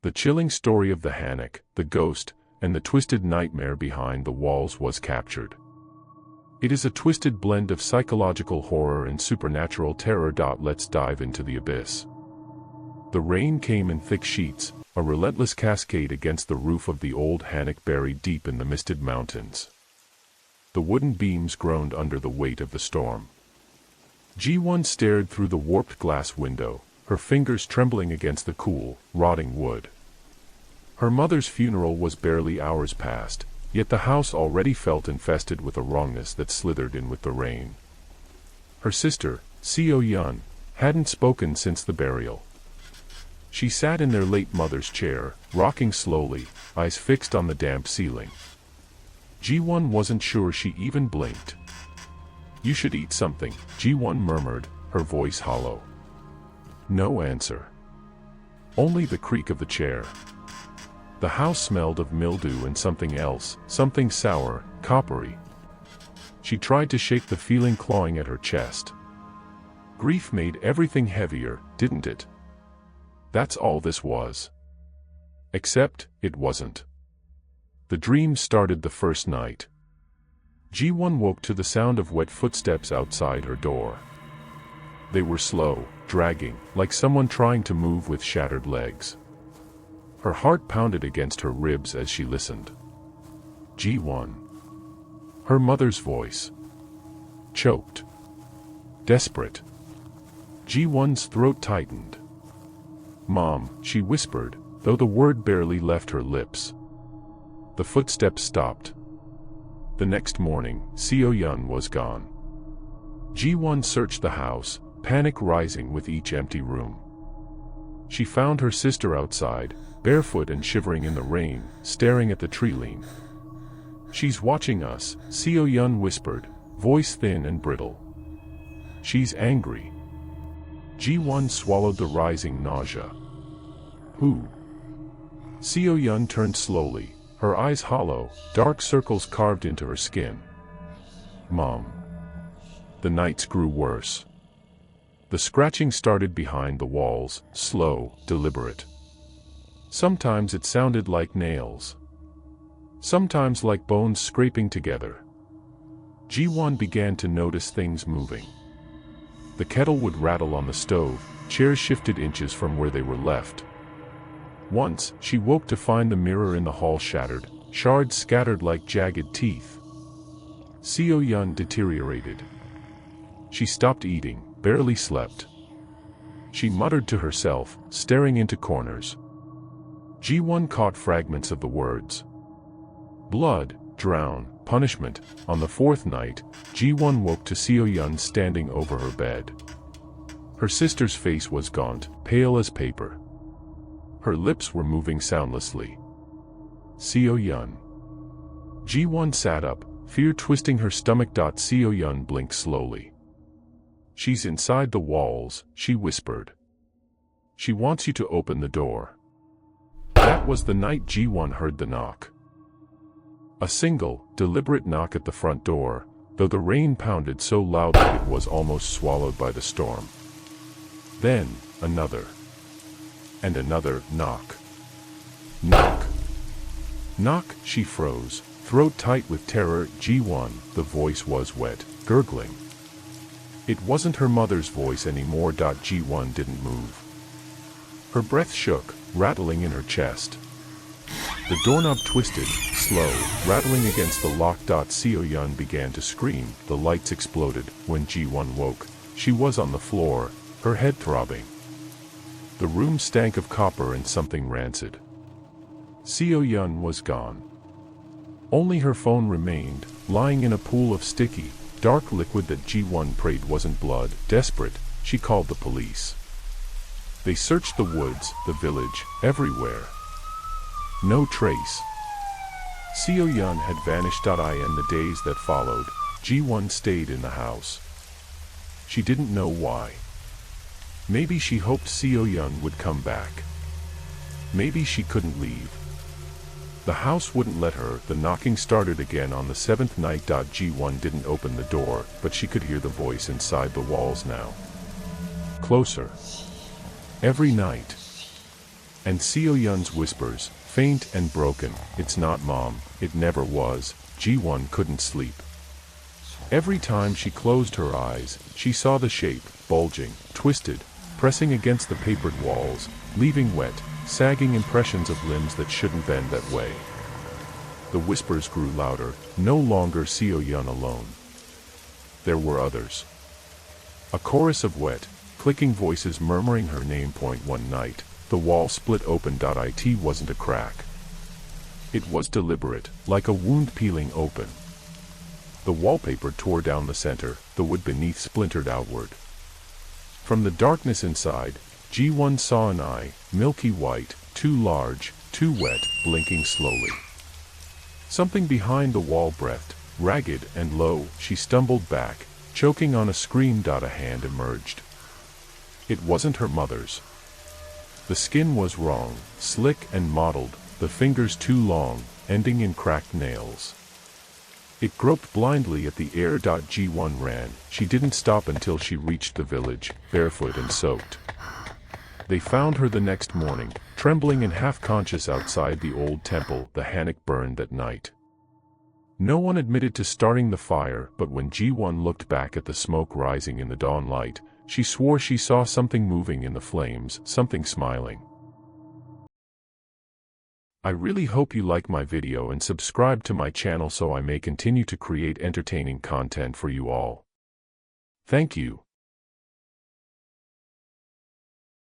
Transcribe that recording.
The chilling story of the Hanok, the ghost, and the twisted nightmare behind the walls was captured. It is a twisted blend of psychological horror and supernatural terror. Let's dive into the abyss. The rain came in thick sheets, a relentless cascade against the roof of the old Hanok buried deep in the misted mountains. The wooden beams groaned under the weight of the storm. Ji-won stared through the warped glass window, her fingers trembling against the cool, rotting wood. Her mother's funeral was barely hours past, yet the house already felt infested with a wrongness that slithered in with the rain. Her sister, Seo-yeon, hadn't spoken since the burial. She sat in their late mother's chair, rocking slowly, eyes fixed on the damp ceiling. Ji-won wasn't sure she even blinked. "You should eat something," Ji-won murmured, her voice hollow. No answer. Only the creak of the chair. The house smelled of mildew and something else, something sour, coppery. She tried to shake the feeling clawing at her chest. Grief made everything heavier, didn't it? That's all this was. Except, it wasn't. The dream started the first night. Ji-won woke to the sound of wet footsteps outside her door. They were slow, dragging, like someone trying to move with shattered legs. Her heart pounded against her ribs as she listened. Ji-won. Her mother's voice. Choked. Desperate. Ji-won's throat tightened. "Mom," she whispered, though the word barely left her lips. The footsteps stopped. The next morning, Seo-yeon was gone. Ji-won searched the house, panic rising with each empty room. She found her sister outside, barefoot and shivering in the rain, staring at the tree-line. "She's watching us," Seo-yeon whispered, voice thin and brittle. "She's angry." Ji-won swallowed the rising nausea. "Who?" Seo-yeon turned slowly, her eyes hollow, dark circles carved into her skin. "Mom." The nights grew worse. The scratching started behind the walls, slow, deliberate. Sometimes it sounded like nails. Sometimes like bones scraping together. Ji-won began to notice things moving. The kettle would rattle on the stove, chairs shifted inches from where they were left. Once, she woke to find the mirror in the hall shattered, shards scattered like jagged teeth. Seo-yeon deteriorated. She stopped eating, barely slept. She muttered to herself, staring into corners. Ji-won caught fragments of the words. Blood, drown, punishment. On the fourth night, Ji-won woke to Seo-yeon standing over her bed. Her sister's face was gaunt, pale as paper. Her lips were moving soundlessly. "Seo-yeon." Ji-won sat up, fear twisting her stomach. Seo-yeon blinked slowly. "She's inside the walls," she whispered. "She wants you to open the door." That was the night Ji-won heard the knock. A single, deliberate knock at the front door, though the rain pounded so loudly it was almost swallowed by the storm. Then, another. And another knock. Knock. Knock, she froze, throat tight with terror. Ji-won, the voice was wet, gurgling. It wasn't her mother's voice anymore. Ji-won didn't move. Her breath shook, rattling in her chest. The doorknob twisted, slow, rattling against the lock. Seo-yeon began to scream. The lights exploded. When Ji-won woke, she was on the floor, her head throbbing. The room stank of copper and something rancid. Seo-yeon was gone. Only her phone remained, lying in a pool of sticky, dark liquid that Ji-won prayed wasn't blood. Desperate, she called the police. They searched the woods, the village, everywhere. No trace. Seo-yeon had vanished. In the days that followed, Ji-won stayed in the house. She didn't know why. Maybe she hoped Seo-yeon would come back. Maybe she couldn't leave. The house wouldn't let her. The knocking started again on the seventh night. Ji-won didn't open the door, but she could hear the voice inside the walls now. Closer. Every night. And Seo-yun's whispers, faint and broken, "It's not Mom, it never was." Ji-won couldn't sleep. Every time she closed her eyes, she saw the shape, bulging, twisted, pressing against the papered walls, leaving wet, sagging impressions of limbs that shouldn't bend that way. The whispers grew louder, no longer Seo-yun alone. There were others. A chorus of wet, clicking voices murmuring her name. One night, the wall split open. It wasn't a crack. It was deliberate, like a wound peeling open. The wallpaper tore down the center, the wood beneath splintered outward. From the darkness inside, Ji-won saw an eye, milky white, too large, too wet, blinking slowly. Something behind the wall breathed, ragged and low. She stumbled back, choking on a scream. A hand emerged. It wasn't her mother's. The skin was wrong, slick and mottled, the fingers too long, ending in cracked nails. It groped blindly at the air. Ji-won ran. She didn't stop until she reached the village, barefoot and soaked. They found her the next morning, trembling and half-conscious outside the old temple. The Hanok burned that night. No one admitted to starting the fire, but when Ji-won looked back at the smoke rising in the dawn light, she swore she saw something moving in the flames, something smiling. I really hope you like my video and subscribe to my channel so I may continue to create entertaining content for you all. Thank you.